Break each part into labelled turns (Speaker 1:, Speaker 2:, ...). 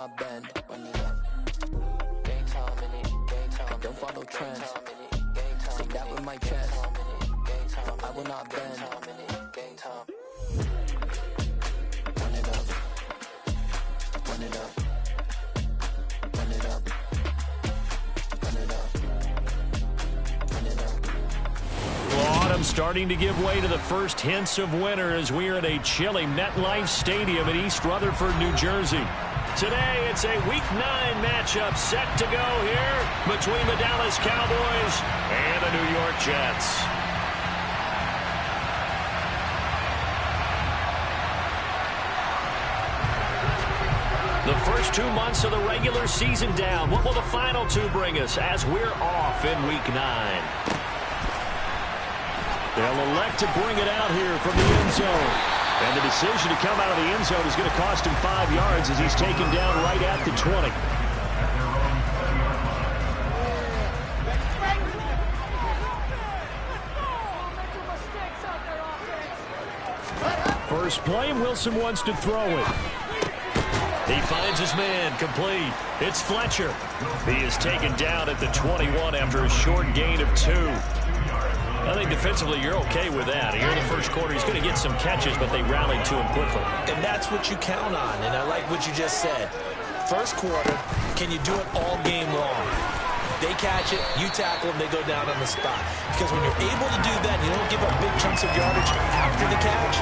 Speaker 1: I bend, run it up. I don't follow trends. Take that with my chest. I will not bend. Run it up. Run it up. Run it up. Run it up. Run it up.
Speaker 2: Well, autumn starting to give way to the first hints of winter as we are at a chilly MetLife Stadium in East Rutherford, New Jersey. Today, it's a Week 9 matchup set to go here between the Dallas Cowboys and the New York Jets. The first 2 months of the regular season down. What will the final 2 bring us as we're off in Week 9? They'll elect to bring it out here from the end zone. And the decision to come out of the end zone is going to cost him 5 yards as he's taken down right at the 20. First play, Wilson wants to throw it. He finds his man, complete. It's Fletcher. He is taken down at the 21 after a short gain of 2. I think defensively you're okay with that. Here in the first quarter, he's going to get some catches, but they rallied to him quickly.
Speaker 3: And that's what you count on, and I like what you just said. First quarter, can you do it all game long? They catch it, you tackle them, they go down on the spot. Because when you're able to do that, you don't give up big chunks of yardage after the catch,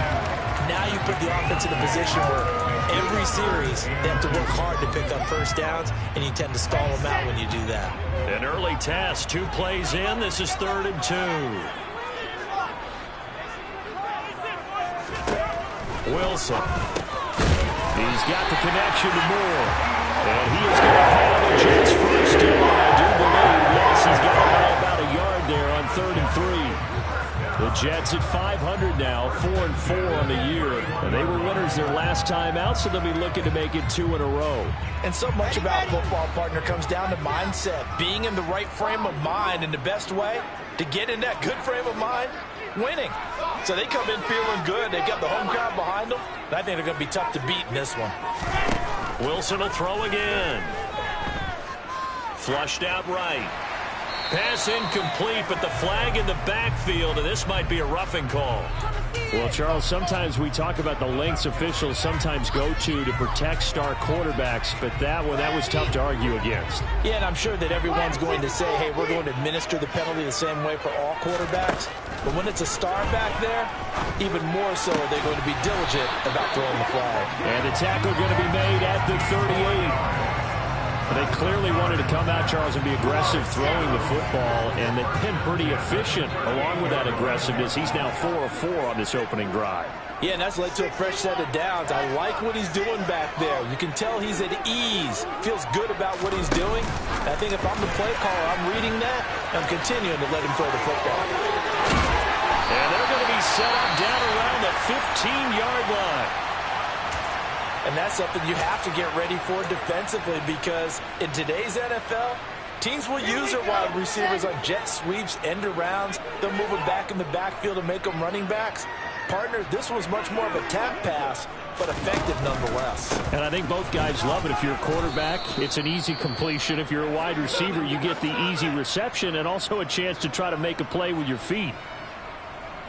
Speaker 3: now you put the offense in a position where every series they have to work hard to pick up first downs, and you tend to stall them out when you do that.
Speaker 2: An early task, 2 plays in. This is 3rd and 2. Wilson. He's got the connection to Moore. And he is going to have the Jets first down. I do believe, yes, he's got about a yard there on 3rd and 3. The Jets at 500 now, 4-4 on the year. And they were winners their last time out, so they'll be looking to make it 2 in a row.
Speaker 3: And so much about football, partner, comes down to mindset. Being in the right frame of mind, and the best way to get in that good frame of mind, winning. So they come in feeling good. They got the home crowd behind them. And I think they're going to be tough to beat in this one.
Speaker 2: Wilson will throw again. Flushed out right. Pass incomplete, but the flag in the backfield, and this might be a roughing call. Well, Charles, sometimes we talk about the lengths officials sometimes go to protect star quarterbacks, but that was tough to argue against.
Speaker 3: Yeah, and I'm sure that everyone's going to say, hey, we're going to administer the penalty the same way for all quarterbacks. But when it's a star back there, even more so they're going to be diligent about throwing the flag.
Speaker 2: And the tackle going to be made at the 38. They clearly wanted to come out, Charles, and be aggressive throwing the football, and they've been pretty efficient along with that aggressiveness. He's now 4 of 4 on this opening drive.
Speaker 3: Yeah, and that's led to a fresh set of downs. I like what he's doing back there. You can tell he's at ease, feels good about what he's doing. I think if I'm the play caller, I'm reading that, I'm continuing to let him throw the football.
Speaker 2: And they're going to be set up down around the 15-yard line.
Speaker 3: And that's something you have to get ready for defensively, because in today's NFL, teams will use their wide receivers on jet sweeps, end arounds. They'll move them back in the backfield to make them running backs. Partner, this was much more of a tap pass, but effective nonetheless.
Speaker 2: And I think both guys love it. If you're a quarterback, it's an easy completion. If you're a wide receiver, you get the easy reception and also a chance to try to make a play with your feet.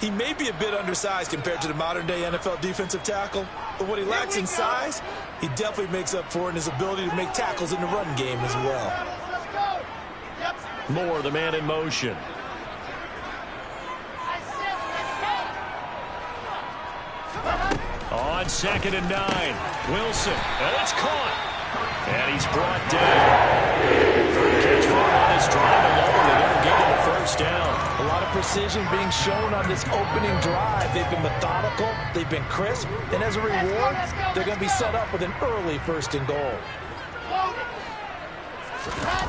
Speaker 3: He may be a bit undersized compared to the modern-day NFL defensive tackle, but what he lacks in size, he definitely makes up for in his ability to make tackles in the run game as well.
Speaker 2: Moore, the man in motion. On 2nd and 9, Wilson, and it's caught. And he's brought down. Third catch for him on his drive alone. They never get him the first down.
Speaker 3: A lot of precision being shown on this opening drive. They've been methodical, they've been crisp, and as a reward, they're going to be set up with an early 1st and goal.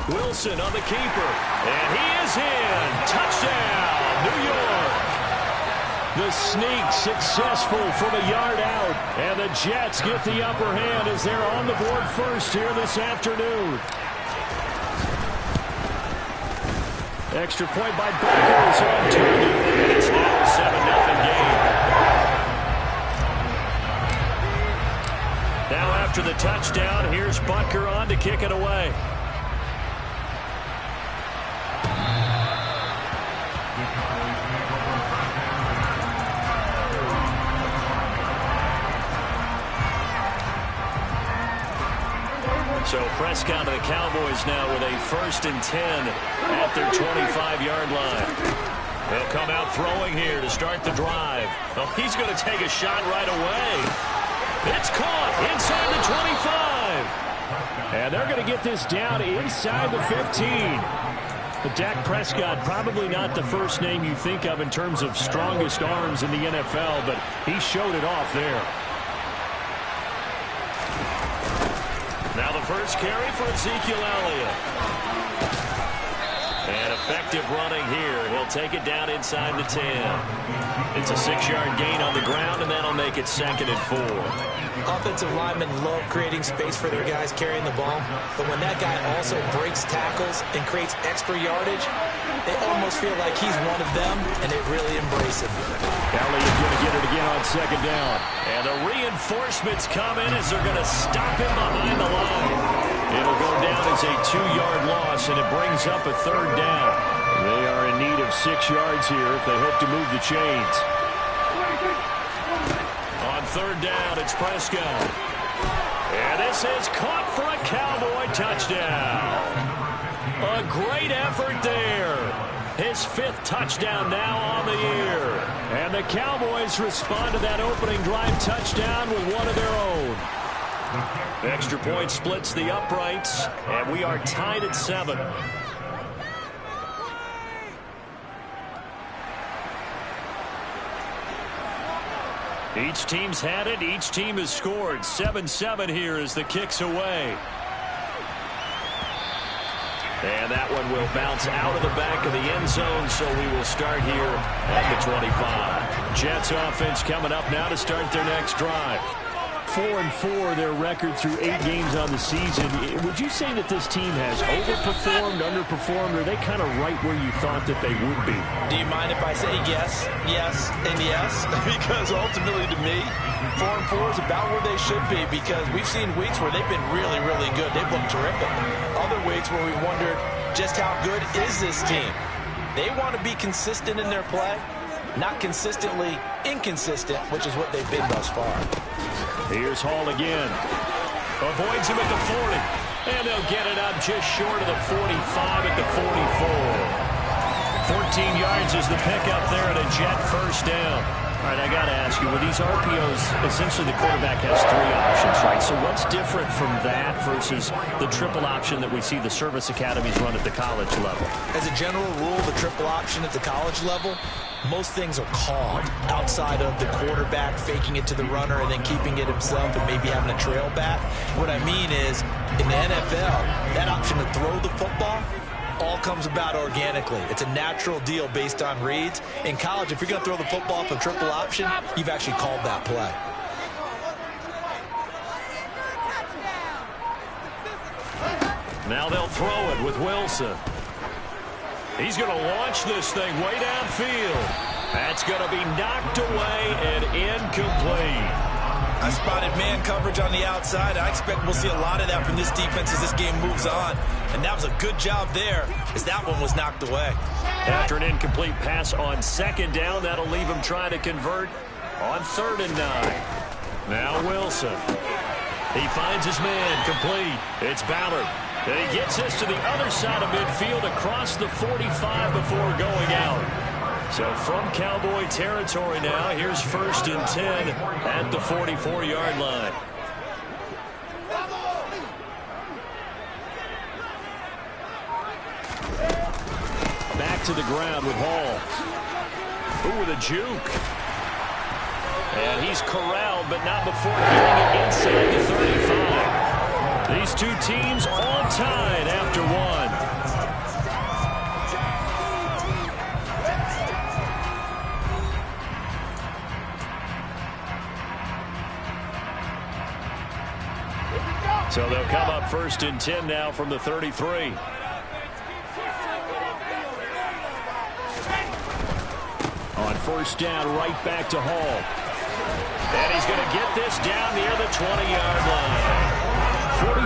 Speaker 2: Wilson on the keeper, and he is in. Touchdown, New York. The sneak successful from a yard out, and the Jets get the upper hand as they're on the board first here this afternoon. Extra point by Buckers on target, and it's now a 7-0 game. Now after the touchdown, here's Butker on to kick it away. So Prescott of the Cowboys now with a 1st and 10 at their 25-yard line. He'll come out throwing here to start the drive. Oh, he's going to take a shot right away. It's caught inside the 25. And they're going to get this down inside the 15. But Dak Prescott, probably not the first name you think of in terms of strongest arms in the NFL, but he showed it off there. Now the first carry for Ezekiel Elliott. And effective running here. He'll take it down inside the 10. It's a 6-yard gain on the ground, and that'll make it 2nd and 4.
Speaker 3: Offensive linemen love creating space for their guys carrying the ball, but when that guy also breaks tackles and creates extra yardage, they almost feel like he's one of them, and they really embrace him.
Speaker 2: Elliott going to get it again on 2nd down. And the reinforcements come in as they're going to stop him behind the line. It'll go down as a 2-yard loss, and it brings up a 3rd down. They are in need of 6 yards here if they hope to move the chains. On 3rd down, it's Prescott. And this is caught for a Cowboy touchdown. A great effort there. His 5th touchdown now on the year. And the Cowboys respond to that opening drive touchdown with one of their own. Extra point splits the uprights, and we are tied at 7. Each team's had it. Each team has scored. 7-7 here as the kick's away. And that one will bounce out of the back of the end zone, so we will start here at the 25. Jets offense coming up now to start their next drive. 4-4 their record through 8 games on the season. Would you say that this team has overperformed, underperformed, or are they kind of right where you thought that they would be?
Speaker 3: Do you mind if I say yes, yes, and yes? Because ultimately to me, 4-4 is about where they should be, because we've seen weeks where they've been really, really good. They've looked terrific. Other weeks where we wondered just how good is this team. They want to be consistent in their play, not consistently inconsistent, which is what they've been thus far.
Speaker 2: Here's Hall again. Avoids him at the 40. And they'll get it up just short of the 45 at the 44. 14 yards is the pickup there at a Jet 1st down. All right, I got to ask you, with these RPOs, essentially the quarterback has 3 options, right? So what's different from that versus the triple option that we see the service academies run at the college level?
Speaker 3: As a general rule, the triple option at the college level, most things are called outside of the quarterback faking it to the runner and then keeping it himself and maybe having a trail back. What I mean is, in the NFL, that option to throw the football all comes about organically. It's a natural deal based on reads. In college, if you're going to throw the football for triple option, you've actually called that play.
Speaker 2: Now they'll throw it with Wilson. He's going to launch this thing way downfield. That's going to be knocked away and incomplete.
Speaker 3: I spotted man coverage on the outside. I expect we'll see a lot of that from this defense as this game moves on. And that was a good job there as that one was knocked away.
Speaker 2: After an incomplete pass on 2nd down, that'll leave him trying to convert on 3rd and 9. Now Wilson. He finds his man complete. It's Ballard. And he gets this to the other side of midfield across the 45 before going out. So from Cowboy territory now, here's 1st and 10 at the 44-yard line. Back to the ground with Hall. Ooh, with a juke. And he's corralled, but not before getting it inside the 35. These two teams all tied after one. So they'll come up 1st and 10 now from the 33. On 1st down, right back to Hall. And he's going to get this down near the 20-yard line.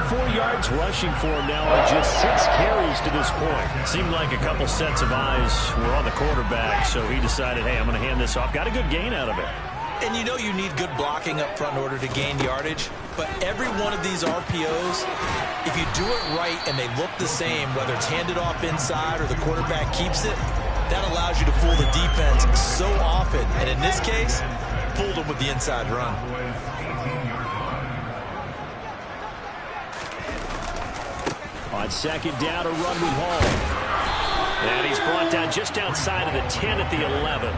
Speaker 2: 44 yards rushing for him now on just 6 carries to this point. Seemed like a couple sets of eyes were on the quarterback, so he decided, hey, I'm going to hand this off. Got a good gain out of it.
Speaker 3: And you know you need good blocking up front in order to gain yardage. But every one of these RPOs, if you do it right and they look the same, whether it's handed off inside or the quarterback keeps it, that allows you to fool the defense so often. And in this case, fooled them with the inside run.
Speaker 2: On second down, a run with Hall. And he's brought down just outside of the 10 at the 11.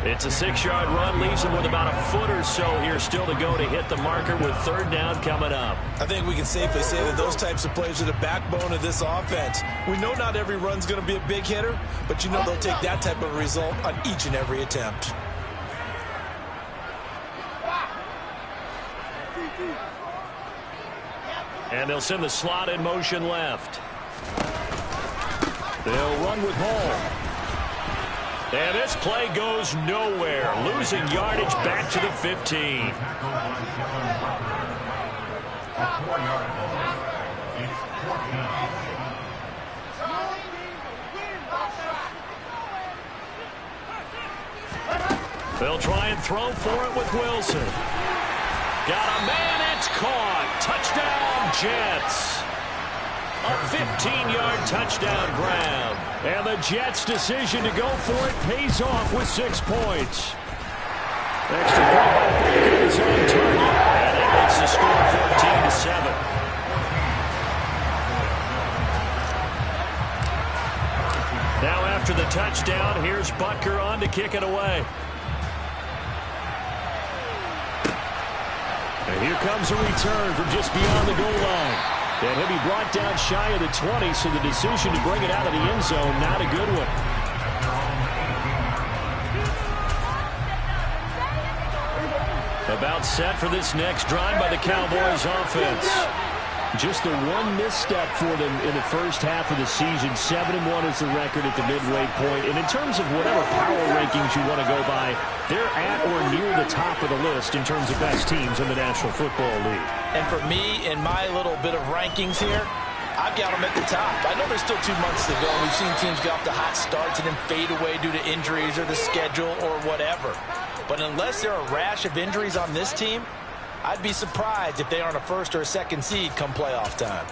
Speaker 2: It's a 6-yard run, leaves him with about a foot or so here still to go to hit the marker with third down coming up.
Speaker 3: I think we can safely say that those types of plays are the backbone of this offense. We know not every run's going to be a big hitter, but you know they'll take that type of result on each and every attempt.
Speaker 2: And they'll send the slot in motion left. They'll run with Hall. And this play goes nowhere. Losing yardage back to the 15. They'll try and throw for it with Wilson. Got a man, it's caught. Touchdown, Jets. A 15-yard touchdown ground. And the Jets' decision to go for it pays off with 6 points. Extra point by Baker is on target. And that makes the score 14-7. Now after the touchdown, here's Butker on to kick it away. And here comes a return from just beyond the goal line. And he'll be brought down shy of the 20, so the decision to bring it out of the end zone, not a good one. About set for this next drive by the Cowboys offense. Just the one misstep for them in the first half of the season. 7-1 is the record at the midway point. And in terms of whatever power rankings you want to go by, they're at or near the top of the list in terms of best teams in the National Football League.
Speaker 3: And for me, in my little bit of rankings here, I've got them at the top. I know there's still 2 months to go. We've seen teams get off to hot starts and then fade away due to injuries or the schedule or whatever. But unless there are a rash of injuries on this team, I'd be surprised if they aren't a first or a second seed come playoff time.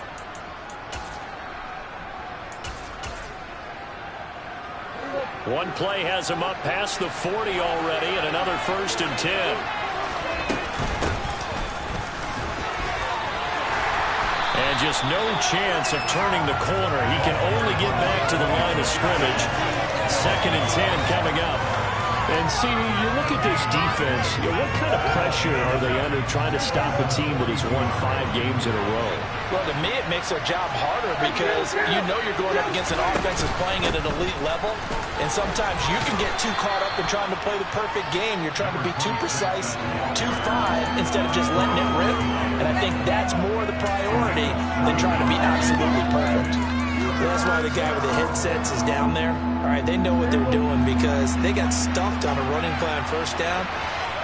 Speaker 2: One play has him up past the 40 already, and another 1st and 10. And just no chance of turning the corner. He can only get back to the line of scrimmage. 2nd and 10 coming up. And see, you look at this defense, what kind of pressure are they under trying to stop a team that has won 5 games in a row?
Speaker 3: Well, to me, it makes their job harder because you know you're going up against an offense that's playing at an elite level, and sometimes you can get too caught up in trying to play the perfect game. You're trying to be too precise, too fine, instead of just letting it rip, and I think that's more the priority than trying to be absolutely perfect. That's why the guy with the headsets is down there. All right, they know what they're doing because they got stuffed on a running play on 1st down.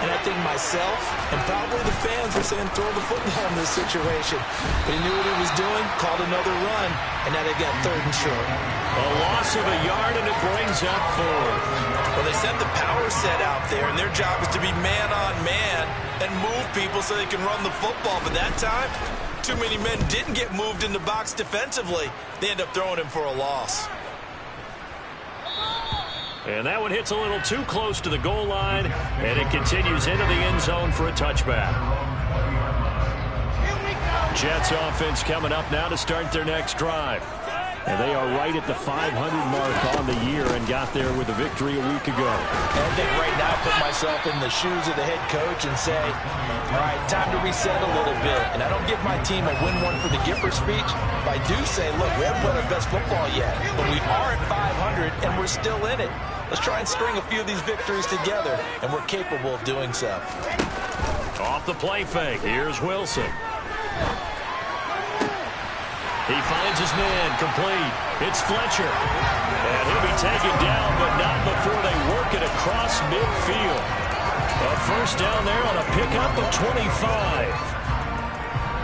Speaker 3: And I think myself and probably the fans were saying throw the football in this situation. But he knew what he was doing, called another run, and now they've got 3rd and short.
Speaker 2: A loss of a yard, and it brings up 4th.
Speaker 3: Well, they sent the power set out there, and their job is to be man-on-man and move people so they can run the football. But that time, too many men didn't get moved in the box defensively. They end up throwing him for a loss.
Speaker 2: And that one hits a little too close to the goal line, and it continues into the end zone for a touchback. Jets offense coming up now to start their next drive. And they are right at the 500 mark on the year and got there with a victory a week ago.
Speaker 3: And I think right now I put myself in the shoes of the head coach and say, all right, time to reset a little bit. And I don't give my team a win one for the Gipper speech, but I do say, look, we haven't played our best football yet, but we are at 500 and we're still in it. Let's try and string a few of these victories together, and we're capable of doing so.
Speaker 2: Off the play fake, here's Wilson. He finds his man, complete. It's Fletcher. And he'll be taken down, but not before they work it across midfield. A first down there on a pickup of 25.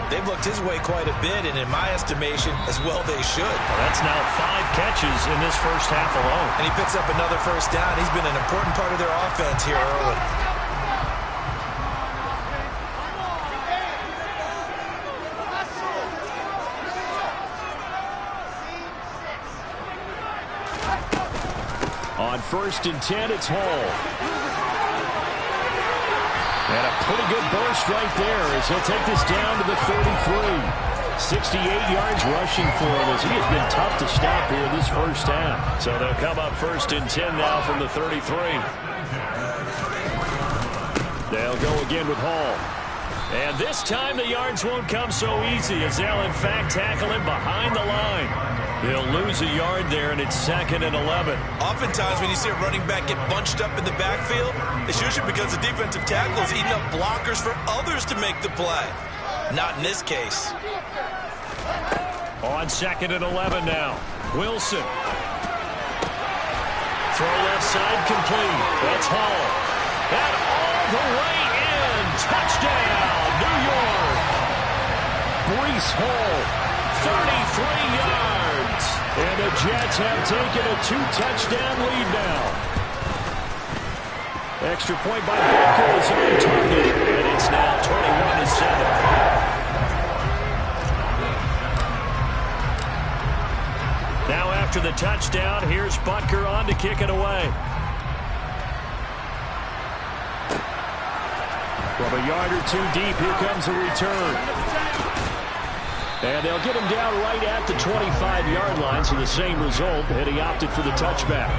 Speaker 3: They've looked his way quite a bit, and in my estimation, as well they should.
Speaker 2: Well, that's now 5 catches in this first half alone.
Speaker 3: And he picks up another first down. He's been an important part of their offense here early.
Speaker 2: On 1st and 10, it's Hall. And a pretty good burst right there as he'll take this down to the 33. 68 yards rushing for him as he has been tough to stop here this first half. So they'll come up 1st and 10 now from the 33. They'll go again with Hall. And this time the yards won't come so easy as they'll in fact tackle him behind the line. They'll lose a yard there, and it's 2nd and 11.
Speaker 3: Oftentimes when you see a running back get bunched up in the backfield, it's usually because the defensive tackle is eating up blockers for others to make the play. Not in this case.
Speaker 2: On 2nd and 11 now. Wilson. Throw left side complete. That's Hall. And all the way in. Touchdown, New York. Breece Hall, 33 yards. And the Jets have taken a 2-touchdown lead now. Extra point by Baker is on target. And it's now 21-7. Now after the touchdown, here's Butker on to kick it away. From a yard or two deep, here comes a return. And they'll get him down right at the 25-yard line, so the same result, and he opted for the touchback.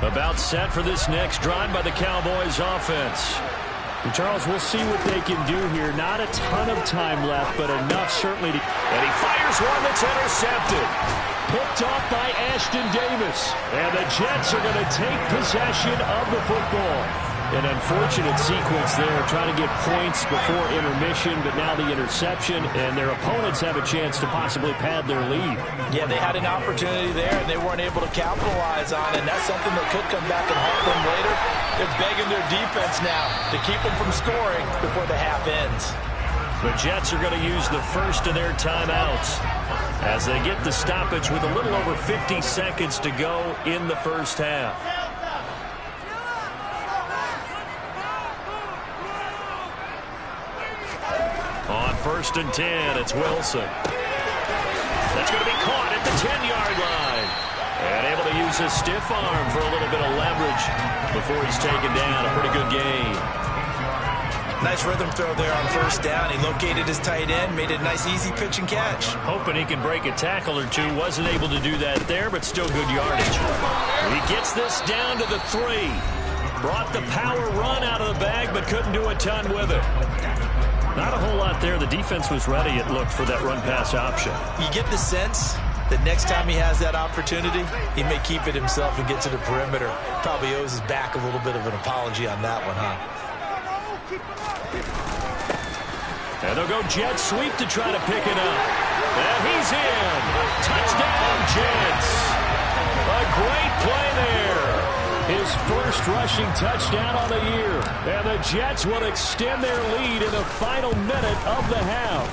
Speaker 2: About set for this next drive by the Cowboys offense. And Charles, we'll see what they can do here. Not a ton of time left, but enough certainly to... And he fires one that's intercepted. Picked off by Ashton Davis. And the Jets are going to take possession of the football. An unfortunate sequence there, trying to get points before intermission, but now the interception, and their opponents have a chance to possibly pad their lead.
Speaker 3: Yeah, they had an opportunity there, and they weren't able to capitalize on it, and that's something that could come back and haunt them later. They're begging their defense now to keep them from scoring before the half ends.
Speaker 2: The Jets are going to use the first of their timeouts as they get the stoppage with a little over 50 seconds to go in the first half. On 1st and 10, it's Wilson. That's going to be caught at the 10-yard line. And able to use his stiff arm for a little bit of leverage before he's taken down. A pretty good game.
Speaker 3: Nice rhythm throw there on 1st down. He located his tight end, made it a nice, easy pitch and catch.
Speaker 2: Hoping he can break a tackle or two. Wasn't able to do that there, but still good yardage. He gets this down to the 3. Brought the power run out of the bag, but couldn't do a ton with it. Not a whole lot there. The defense was ready, it looked, for that run-pass option.
Speaker 3: You get the sense that next time he has that opportunity, he may keep it himself and get to the perimeter. Probably owes his back a little bit of an apology on that one, huh?
Speaker 2: And they'll go jet sweep to try to pick it up. And he's in. Touchdown, Jets. A great play there. His first rushing touchdown on the year. And the Jets will extend their lead in the final minute of the half.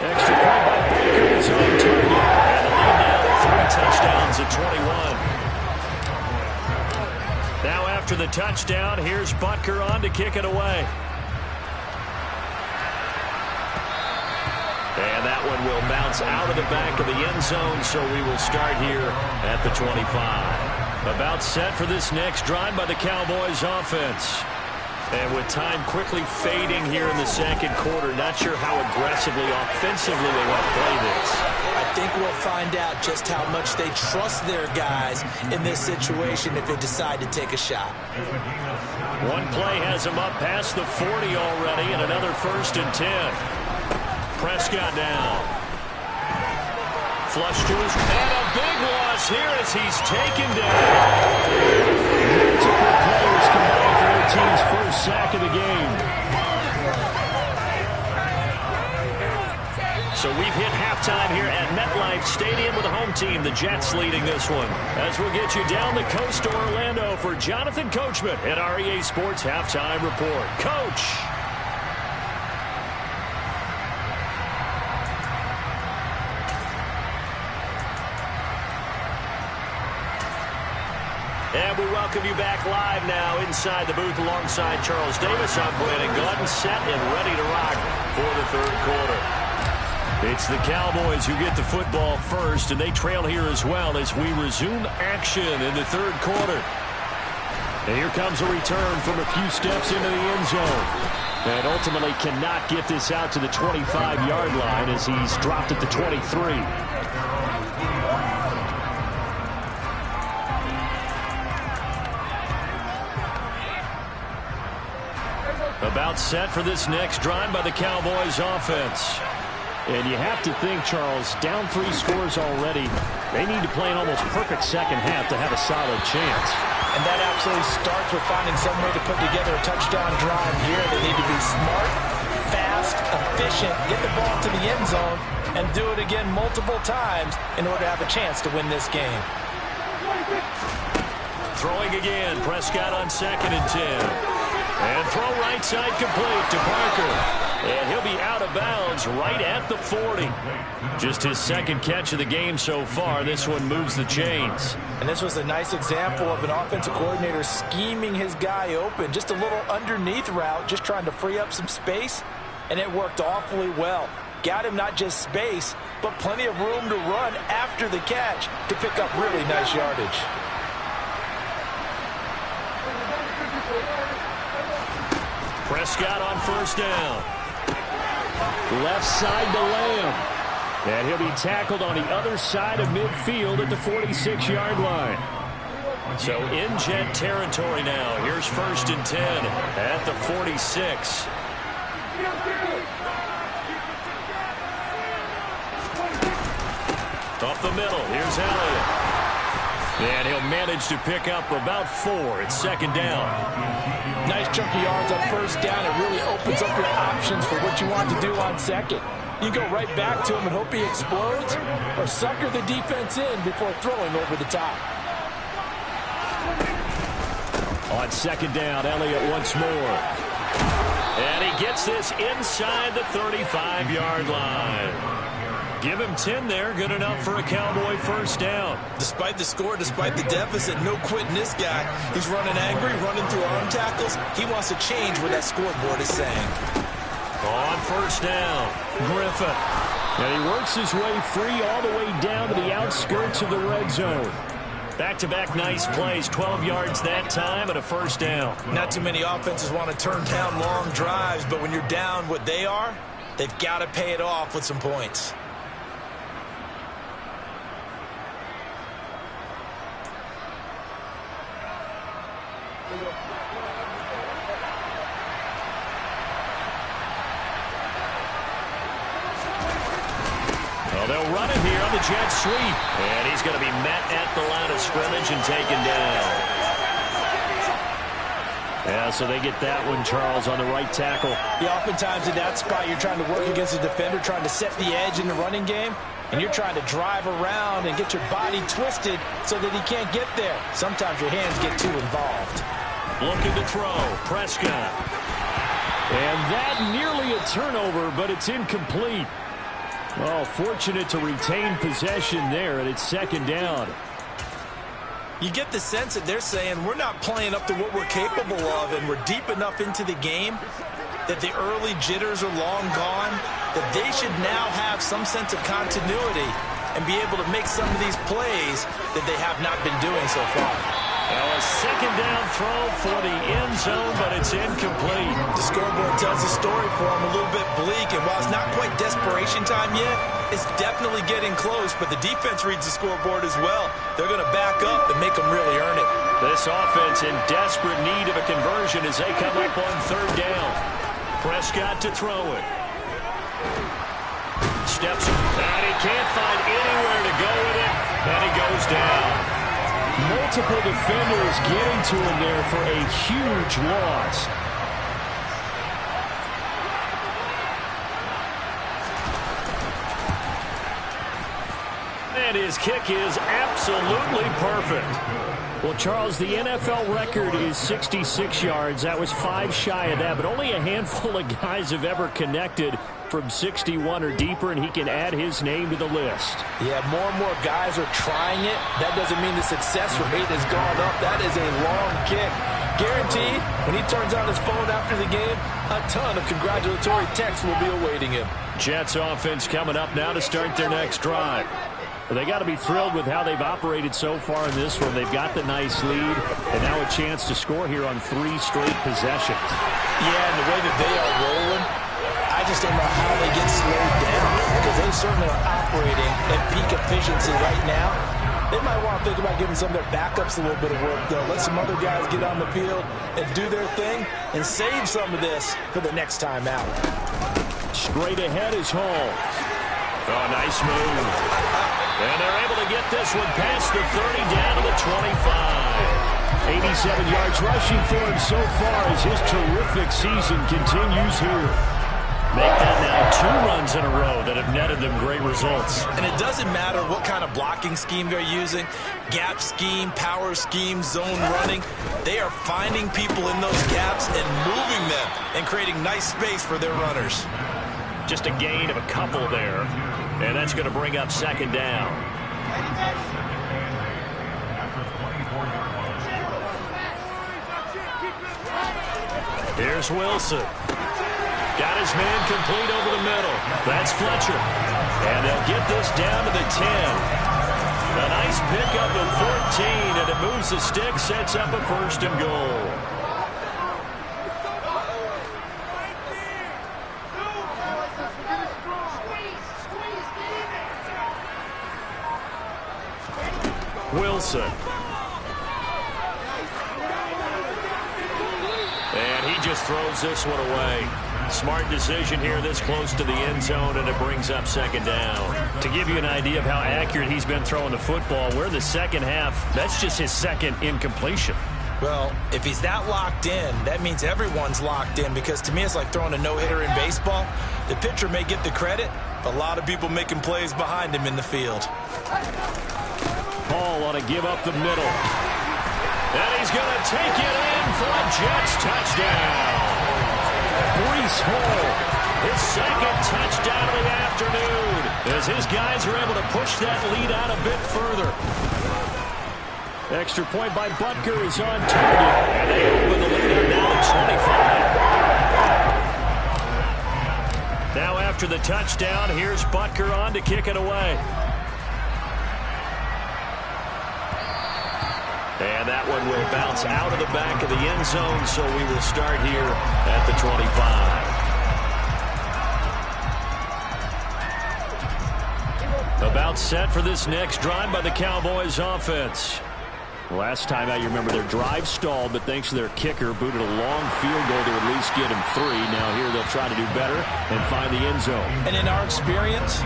Speaker 2: Extra point by Baker is on target. And the lead now to 3 touchdowns at 21. Now after the touchdown, here's Butker on to kick it away. And that one will bounce out of the back of the end zone, so we will start here at the 25. About set for this next drive by the Cowboys offense. And with time quickly fading here in the second quarter, not sure how aggressively, offensively they want to play this.
Speaker 3: I think we'll find out just how much they trust their guys in this situation if they decide to take a shot.
Speaker 2: One play has them up past the 40 already, and another 1st and 10. Prescott down. Flush to his... And a big loss here as he's taken down. Multiple players combined for their team's first sack of the game. So we've hit halftime here at MetLife Stadium with the home team, the Jets, leading this one. As we'll get you down the coast to Orlando for Jonathan Coachman at our EA Sports Halftime Report. Coach! And we welcome you back live now inside the booth alongside Charles Davis. I'm Brandon Gaudin, set and ready to rock for the third quarter. It's the Cowboys who get the football first, and they trail here as well as we resume action in the third quarter. And here comes a return from a few steps into the end zone. And ultimately cannot get this out to the 25-yard line as he's dropped at the 23. About set for this next drive by the Cowboys offense. And you have to think, Charles, down 3 scores already. They need to play an almost perfect second half to have a solid chance.
Speaker 3: And that absolutely starts with finding some way to put together a touchdown drive here. They need to be smart, fast, efficient, get the ball to the end zone, and do it again multiple times in order to have a chance to win this game.
Speaker 2: Throwing again, Prescott on 2nd and 10. And throw right side complete to Parker. And he'll be out of bounds right at the 40. Just his second catch of the game so far. This one moves the chains.
Speaker 3: And this was a nice example of an offensive coordinator scheming his guy open. Just a little underneath route, just trying to free up some space. And it worked awfully well. Got him not just space, but plenty of room to run after the catch to pick up really nice yardage.
Speaker 2: Prescott on first down. Left side to Lamb. And he'll be tackled on the other side of midfield at the 46-yard line. So in Jet territory now. Here's 1st and 10 at the 46. Up the middle. Here's Elliott. And he'll manage to pick up about 4. It's 2nd down.
Speaker 3: Nice chunk of yards on first down. It really opens up your options for what you want to do on second. You go right back to him and hope he explodes, or sucker the defense in before throwing over the top.
Speaker 2: On 2nd down, Elliott once more. And he gets this inside the 35-yard line. Give him 10 there. Good enough for a Cowboy first down.
Speaker 3: Despite the score, despite the deficit, no quitting this guy. He's running angry, running through arm tackles. He wants to change what that scoreboard is saying.
Speaker 2: On first down, Griffin. And he works his way free all the way down to the outskirts of the red zone. Back-to-back nice plays, 12 yards that time and a first down.
Speaker 3: Not too many offenses want to turn down long drives, but when you're down what they are, they've got to pay it off with some points.
Speaker 2: Well, they'll run it here on the jet sweep. And he's going to be met at the line of scrimmage and taken down. Yeah, so they get that one, Charles, on the right tackle.
Speaker 3: Yeah, oftentimes in that spot, you're trying to work against a defender, trying to set the edge in the running game, and you're trying to drive around and get your body twisted so that he can't get there. Sometimes your hands get too involved.
Speaker 2: Looking to throw, Prescott. And that nearly a turnover, but it's incomplete. Well, fortunate to retain possession there, and it's 2nd down.
Speaker 3: You get the sense that they're saying we're not playing up to what we're capable of, and we're deep enough into the game that the early jitters are long gone, that they should now have some sense of continuity and be able to make some of these plays that they have not been doing so far.
Speaker 2: Well, a 2nd down throw for the end zone, but it's incomplete.
Speaker 3: The scoreboard tells the story for them a little bit bleak, and while it's not quite desperation time yet, it's definitely getting close, but the defense reads the scoreboard as well. They're going to back up and make them really earn it.
Speaker 2: This offense in desperate need of a conversion as they come up on 3rd down. Prescott to throw it. Steps, and he can't find anywhere to go with it, and he goes down. Multiple defenders getting to him there for a huge loss. And his kick is absolutely perfect. Well, Charles, the NFL record is 66 yards. That was 5 shy of that, but only a handful of guys have ever connected from 61 or deeper, and he can add his name to the list.
Speaker 3: Yeah, more and more guys are trying it. That doesn't mean the success rate has gone up. That is a long kick. Guaranteed, when he turns on his phone after the game, a ton of congratulatory texts will be awaiting him.
Speaker 2: Jets offense coming up now to start their next drive. Well, they got to be thrilled with how they've operated so far in this one. They've got the nice lead, and now a chance to score here on 3 straight possessions.
Speaker 3: Yeah, and the way that they are rolling, I just don't know how they get slowed down, because they certainly are operating at peak efficiency right now. They might want to think about giving some of their backups a little bit of work, though. Let some other guys get on the field and do their thing and save some of this for the next time out.
Speaker 2: Straight ahead is Hall. Oh, nice move. And they're able to get this one past the 30 down to the 25. 87 yards rushing for him so far as his terrific season continues here. Make that now 2 runs in a row that have netted them great results.
Speaker 3: And it doesn't matter what kind of blocking scheme they're using, gap scheme, power scheme, zone running. They are finding people in those gaps and moving them and creating nice space for their runners.
Speaker 2: Just a gain of a couple there. And that's going to bring up 2nd down. Here's Wilson. Got his man complete over the middle. That's Fletcher. And they'll get this down to the 10. A nice pickup of 14, and it moves the stick, sets up a 1st and goal. Wilson. And he just throws this one away. Smart decision here this close to the end zone, and it brings up 2nd down. To give you an idea of how accurate he's been throwing the football, we're in the second half. That's just his 2nd incompletion.
Speaker 3: Well, if he's that locked in, that means everyone's locked in, because to me it's like throwing a no-hitter in baseball. The pitcher may get the credit, but a lot of people making plays behind him in the field.
Speaker 2: Hall on to give up the middle. And he's going to take it in for a Jets touchdown. Breece Hall, his 2nd touchdown of the afternoon, as his guys are able to push that lead out a bit further. Extra point by Butker is on target, and they open the lead up now to 25. Now after the touchdown, here's Butker on to kick it away. And that one will bounce out of the back of the end zone, so we will start here at the 25. About set for this next drive by the Cowboys offense. Last time out, you remember their drive stalled, but thanks to their kicker, booted a long field goal to at least get him 3. Now here they'll try to do better and find the end zone.
Speaker 3: And in our experience,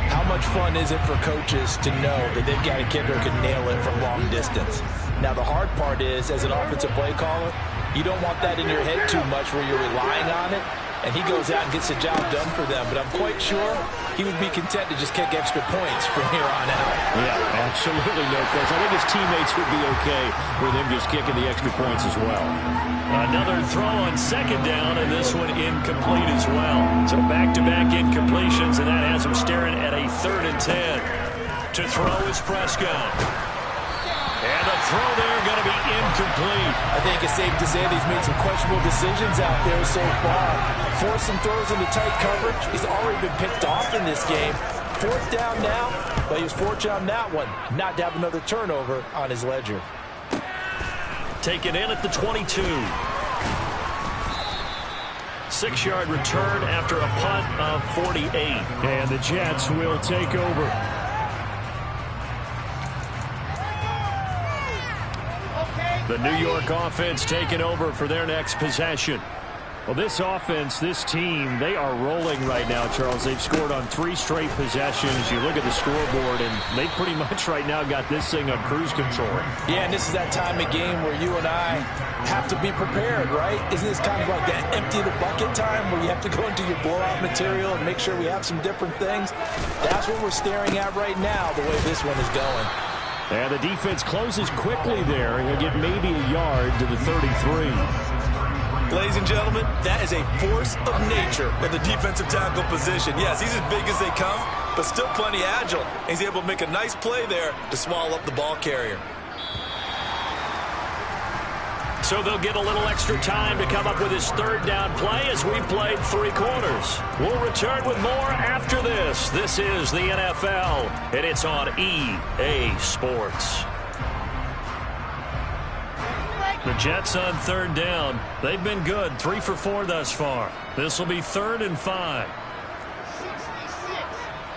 Speaker 3: how much fun is it for coaches to know that they've got a kicker who can nail it from long distance? Now, the hard part is, as an offensive play caller, you don't want that in your head too much where you're relying on it, and he goes out and gets the job done for them. But I'm quite sure he would be content to just kick extra points from here on out.
Speaker 2: Yeah, absolutely no question. I think his teammates would be okay with him just kicking the extra points as well. Another throw on 2nd down, and this one incomplete as well. So back-to-back incompletions, and that has him staring at a 3rd and 10. To throw is Prescott. And the throw there going to be incomplete.
Speaker 3: I think it's safe to say that he's made some questionable decisions out there so far. Forced some throws into tight coverage. He's already been picked off in this game. 4th down now, but he was fortunate on that one not to have another turnover on his ledger.
Speaker 2: Taken in at the 22. 6-yard return after a punt of 48. And the Jets will take over. The New York offense taking over for their next possession. Well, this offense, this team, they are rolling right now, Charles. They've scored on 3 straight possessions. You look at the scoreboard, and they pretty much right now got this thing on cruise control.
Speaker 3: Yeah, and this is that time of game where you and I have to be prepared, right? Isn't this kind of like that empty the bucket time where you have to go into your blowout material and make sure we have some different things? That's what we're staring at right now, the way this one is going.
Speaker 2: And the defense closes quickly there. He'll get maybe a yard to the 33.
Speaker 3: Ladies and gentlemen, that is a force of nature in the defensive tackle position. Yes, he's as big as they come, but still plenty agile. He's able to make a nice play there to swallow up the ball carrier.
Speaker 2: So they'll get a little extra time to come up with his third down play as we played 3 quarters. We'll return with more after this. This is the NFL, and it's on EA Sports. The Jets on third down. They've been good, 3 for 4 thus far. This will be 3rd and 5.
Speaker 4: 66.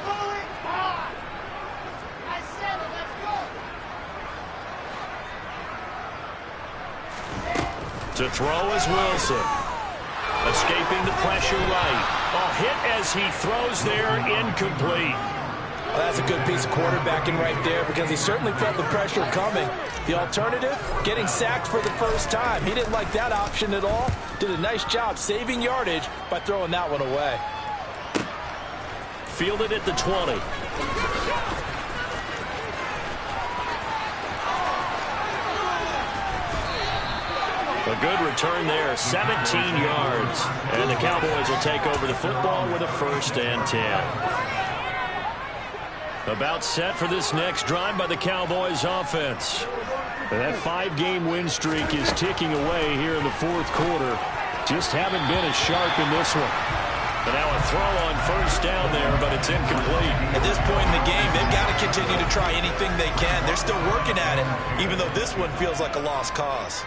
Speaker 4: Pull it hard. I said it. Let's go.
Speaker 2: To throw is Wilson. Escaping the pressure right. A hit as he throws there, incomplete.
Speaker 3: Well, that's a good piece of quarterbacking right there because he certainly felt the pressure coming. The alternative, getting sacked for the first time. He didn't like that option at all. Did a nice job saving yardage by throwing that one away.
Speaker 2: Fielded at the 20. A good return there, 17 yards. And the Cowboys will take over the football with a 1st and 10. About set for this next drive by the Cowboys offense. That 5-game win streak is ticking away here in the 4th quarter. Just haven't been as sharp in this one. But now a throw on 1st down there, but it's incomplete.
Speaker 3: At this point in the game, they've got to continue to try anything they can. They're still working at it, even though this one feels like a lost cause.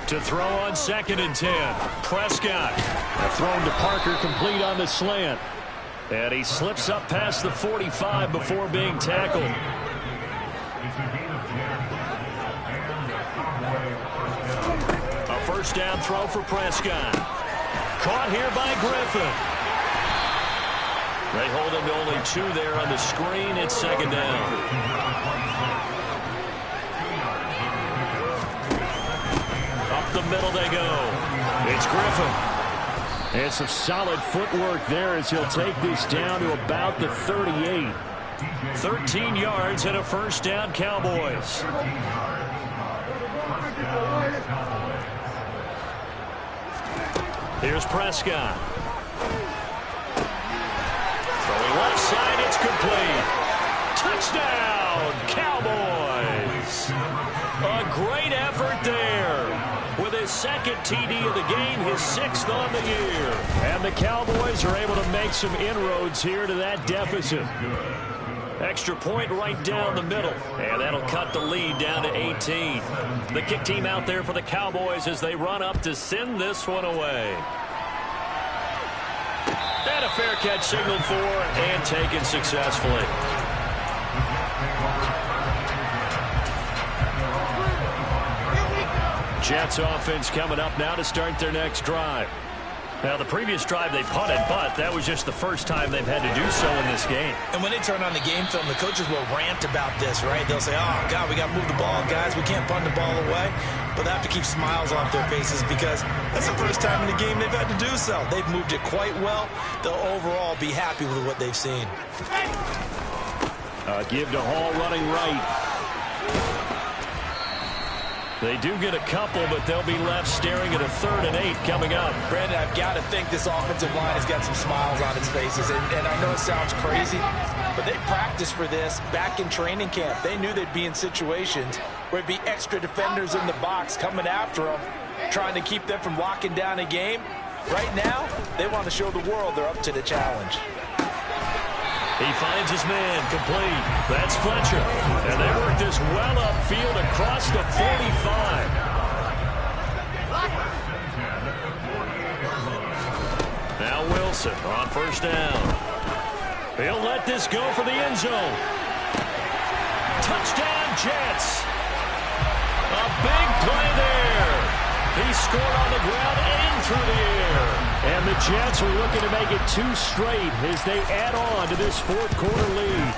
Speaker 2: To throw on 2nd and 10. Prescott. Thrown to Parker, complete on the slant. And he slips up past the 45 before being tackled. A 1st down throw for Prescott. Caught here by Griffin. They hold him to only 2 there on the screen. It's 2nd down. Up the middle they go. It's Griffin. And some solid footwork there as he'll take this down to about the 38. 13 yards and a 1st down, Cowboys. Here's Prescott. Throwing left side, it's complete. Touchdown, Cowboys. A great effort there. With his 2nd TD of the game, his 6th on the year. And the Cowboys are able to make some inroads here to that deficit. Extra point right down the middle. And that'll cut the lead down to 18. The kick team out there for the Cowboys as they run up to send this one away. And a fair catch signaled for and taken successfully. Jets offense coming up now to start their next drive. Now, the previous drive they punted, but that was just the first time they've had to do so in this game.
Speaker 3: And when they turn on the game film, the coaches will rant about this, right? They'll say, oh, God, we got to move the ball, guys. We can't punt the ball away. But they have to keep smiles off their faces because that's the first time in the game they've had to do so. They've moved it quite well. They'll overall be happy with what they've seen.
Speaker 2: Give to Hall running right. They do get a couple, but they'll be left staring at a 3rd and 8 coming up.
Speaker 3: Brandon, I've got to think this offensive line has got some smiles on its faces. And I know it sounds crazy, but they practiced for this back in training camp. They knew they'd be in situations where it'd be extra defenders in the box coming after them, trying to keep them from locking down a game. Right now, they want to show the world they're up to the challenge.
Speaker 2: He finds his man, complete. That's Fletcher. And they work this well upfield across the 45. Now Wilson on 1st down. He'll let this go for the end zone. Touchdown, Jets. A big play there. He scored on the ground and through the Jets are looking to make it 2 straight as they add on to this fourth quarter lead.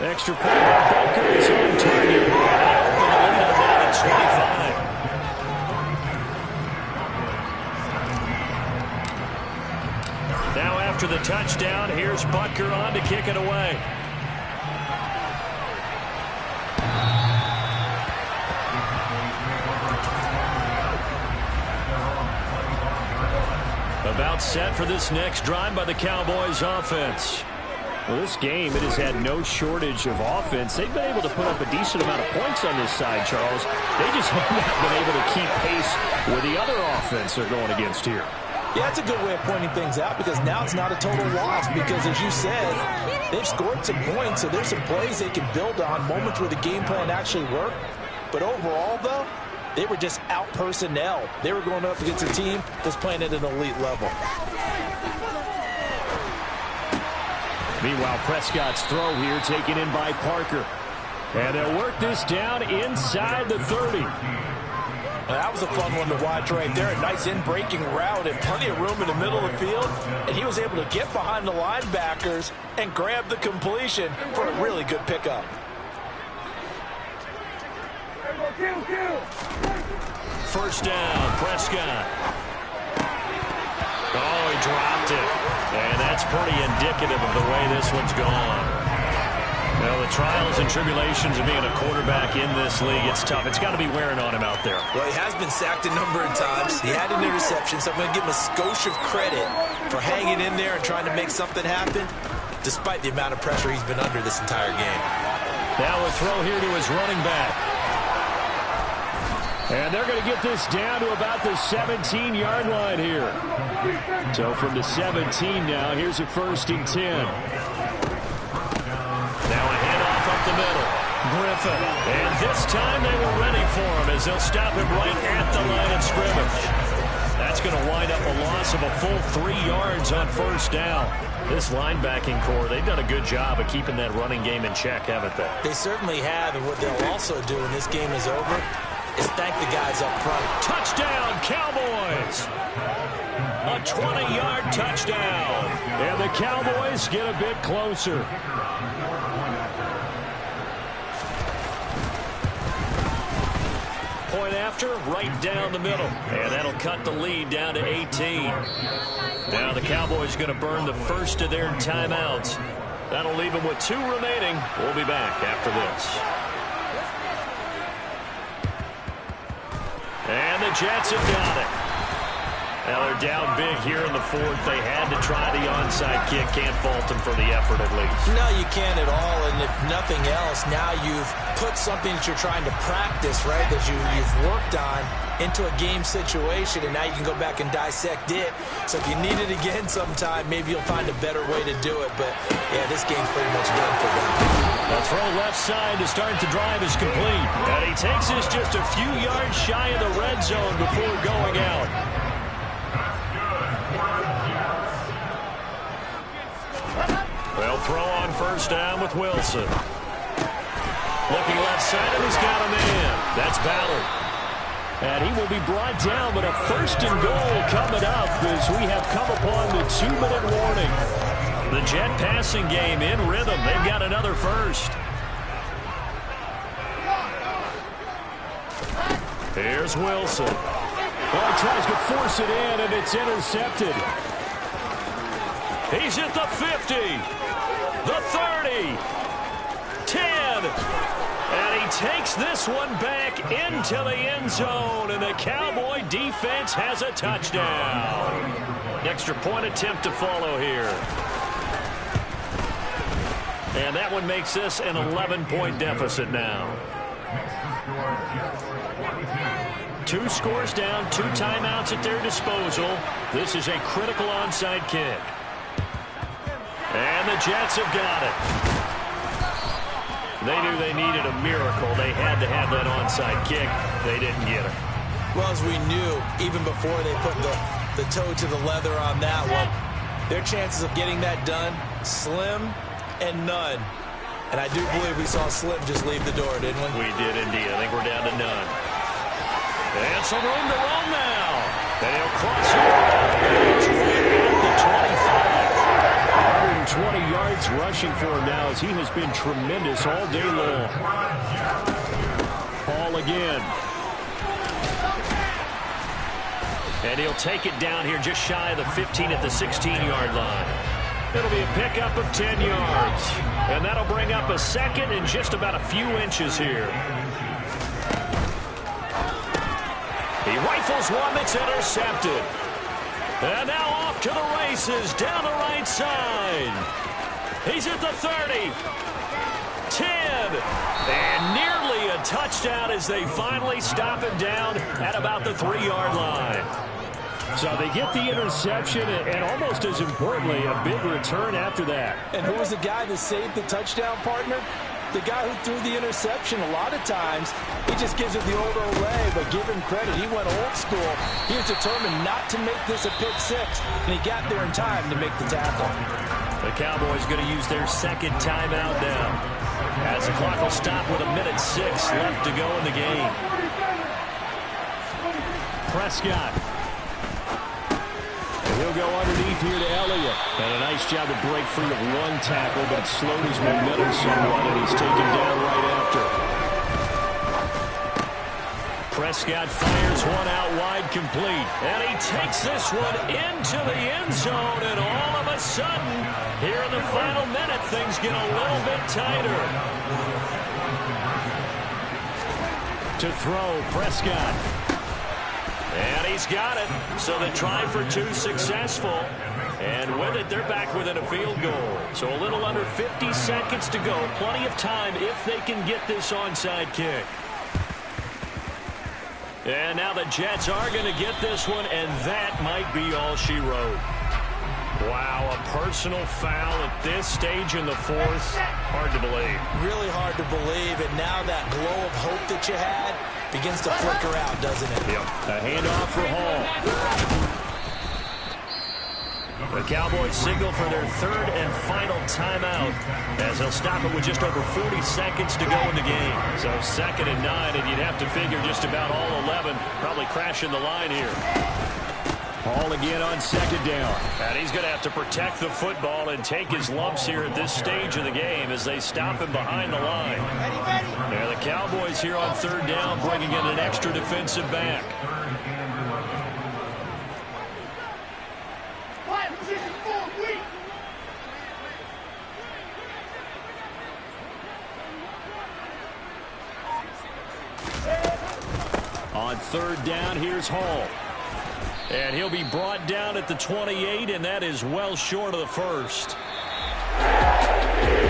Speaker 2: Extra point by Butker is on target. And they open the lead up now to 25. Now after the touchdown, here's Butker on to kick it away. About set for this next drive by the Cowboys offense. Well, this game, it has had no shortage of offense. They've been able to put up a decent amount of points on this side, Charles. They just have not been able to keep pace with the other offense they're going against here.
Speaker 3: Yeah, that's a good way of pointing things out because now it's not a total loss because, as you said, they've scored some points, so there's some plays they can build on, moments where the game plan actually worked. But overall, though, they were just out-personnel. They were going up against a team that's playing at an elite level.
Speaker 2: Meanwhile, Prescott's throw here taken in by Parker. And they'll work this down inside the 30.
Speaker 3: That was a fun one to watch right there. A nice in-breaking route and plenty of room in the middle of the field. And he was able to get behind the linebackers and grab the completion for a really good pickup.
Speaker 2: First down, Prescott. Oh, he dropped it. And that's pretty indicative of the way this one's gone. Well, the trials and tribulations of being a quarterback in this league, it's tough. It's got to be wearing on him out there.
Speaker 3: Well, he has been sacked a number of times. He had an interception, so I'm going to give him a skosh of credit for hanging in there and trying to make something happen, despite the amount of pressure he's been under this entire game.
Speaker 2: Now a throw here to his running back. And they're going to get this down to about the 17-yard line here. So from the 17 now, here's a 1st and 10. Now a handoff up the middle. Griffin. And this time they were ready for him as they'll stop him right at the line of scrimmage. That's going to wind up a loss of a full 3 yards on 1st down. This linebacking core, they've done a good job of keeping that running game in check, haven't they?
Speaker 3: They certainly have, and what they'll also do when this game is over is thank the guys up front.
Speaker 2: Touchdown, Cowboys! A 20-yard touchdown. And the Cowboys get a bit closer. Point after, right down the middle. And that'll cut the lead down to 18. Now the Cowboys going to burn the first of their timeouts. That'll leave them with 2 remaining. We'll be back after this. And the Jets have got it. Now they're down big here in the 4th. They had to try the onside kick. Can't fault them for the effort at least.
Speaker 3: No, you can't at all. And if nothing else, now you've put something that you're trying to practice, right, that you've worked on into a game situation, and now you can go back and dissect it. So if you need it again sometime, maybe you'll find a better way to do it. But, yeah, this game's pretty much done for them.
Speaker 2: A throw left side to start the drive is complete. And he takes this just a few yards shy of the red zone before going out. Well, throw on 1st down with Wilson. Looking left side, and he's got a man. That's Ballard. And he will be brought down, but a 1st and goal coming up as we have come upon the 2-minute warning. The Jet passing game in rhythm. They've got another 1st. Here's Wilson. Well, he tries to force it in, and it's intercepted. He's at the 50, the 30, 10, and he takes this one back into the end zone, and the Cowboy defense has a touchdown. Extra point attempt to follow here. And that one makes this an 11-point deficit now. 2 scores down, 2 timeouts at their disposal. This is a critical onside kick. And the Jets have got it. They knew they needed a miracle. They had to have that onside kick. They didn't get it.
Speaker 3: Well, as we knew, even before they put the toe to the leather on that one, their chances of getting that done, slim and none. And I do believe we saw Slim just leave the door, didn't we?
Speaker 2: We did indeed. I think we're down to none. And some room to run now. And he'll cross over. yards rushing for him now as he has been tremendous all day long. Hall again. And he'll take it down here just shy of the 15 at the 16-yard line. It'll be a pickup of 10 yards. And that'll bring up a second and just about a few inches here. He rifles one that's intercepted. And now off to the races down the right side. He's at the 30. 10. And nearly a touchdown as they finally stop him down at about the 3-yard line. So they get the interception and almost as importantly, a big return after that.
Speaker 3: And who was the guy that saved the touchdown, partner? The guy who threw the interception. A lot of times, he just gives it the old Olay, but give him credit. He went old school. He was determined not to make this a pick six, and he got there in time to make the tackle.
Speaker 2: The Cowboys going to use their second timeout now, as the clock will stop with 1:06 left to go in the game. Prescott. He'll go underneath here to Elliott. And a nice job to break free of one tackle, but it slowed his momentum somewhat, and he's taken down right after. Prescott fires one out wide complete. And he takes this one into the end zone, and all of a sudden, here in the final minute, things get a little bit tighter. To throw, Prescott. And he's got it. So the try for two successful. And with it, they're back within a field goal. So a little under 50 seconds to go. Plenty of time if they can get this onside kick. And now the Jets are going to get this one, and that might be all she wrote. Wow, a personal foul at this stage in the fourth. Hard to believe. Really hard to believe, and now that glow of hope that you had begins to flicker out, doesn't it? Yep. A handoff for Hall. The Cowboys signal for their third and final timeout as they'll stop it with just over 40 seconds to go in the game. So 2nd and 9, and you'd have to figure just about all 11 probably crashing the line here. Hall again on 2nd down. And he's going to have to protect the football and take his lumps here at this stage of the game as they stop him behind the line. Yeah, the Cowboys here on 3rd down bringing in an extra defensive back. On 3rd down, here's Hall. And he'll be brought down at the 28, and that is well short of the first.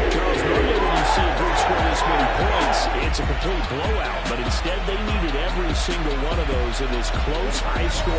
Speaker 2: Charles, normally when you see a group score this many points, it's a complete blowout. But instead, they needed every single one of those in this close, high-scoring